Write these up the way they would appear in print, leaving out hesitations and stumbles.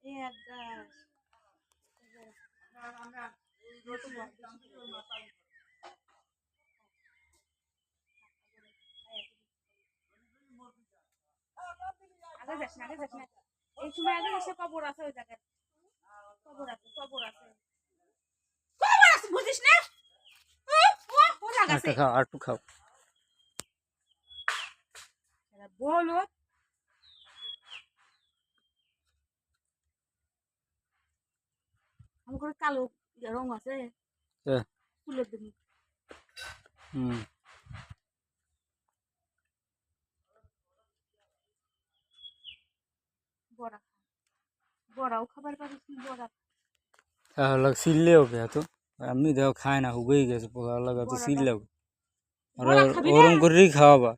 এই এক গাছ আমরা আগে যাস না এই সময় আগে এসে কবর আছে ওই জায়গায় কবর আছে বুঝিস না একটু খাও বলো আমার কালো রং আছে ফুলের দিন বড়া বড়াও খাবার পারিস বড়া তাহলে সিললেও কে তো আমি দেখো খায় না হুবেই গেছে পোকা লাগা তো সিললেও ওরম করেই খাওয়াবা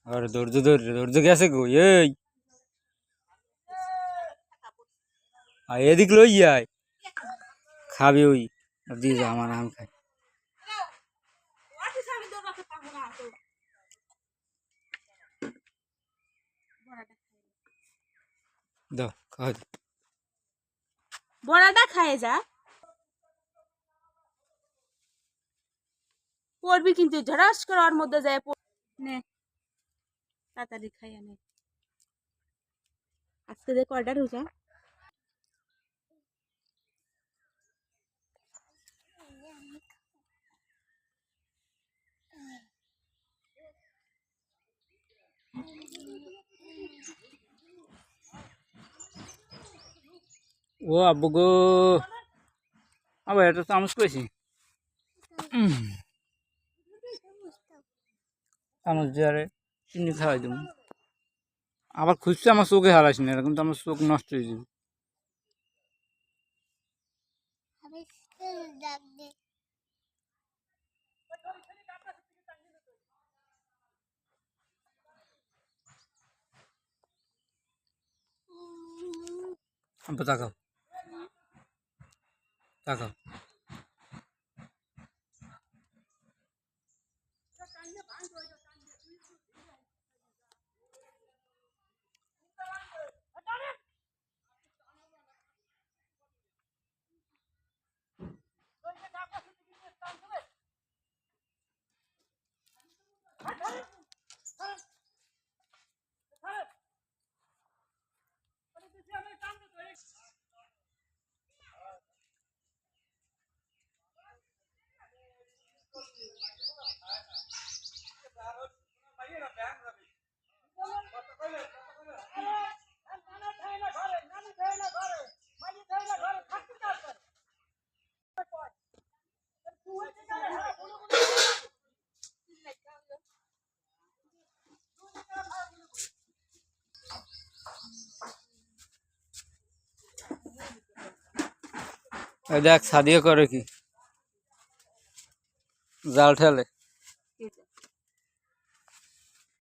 আর ধৈর্য গেছে গো এই এদিক লই যায় খাবি ওই দিয়ে যা আমার আম খাই দাও খাওয়া বড়াটা খায় যা পড়বি কিন্তু ঝড়াস করে ওর মধ্যে যায় নে তাড়াতাড়ি খাই আনে আজকে যে কয়টা রোজা ও আব্বু গো আবার এটা চামচ পেয়েছি চামচ দিয়ে আরে চিনি খাওয়াই দেবো আবার খুঁজছে আমার চোখে হারাইস না এরকম তো আমার চোখ নষ্ট হয়ে যাবে আব্বু তাকাও তাকাও দেখ সাদিয়া করে কি জাল ঠেলে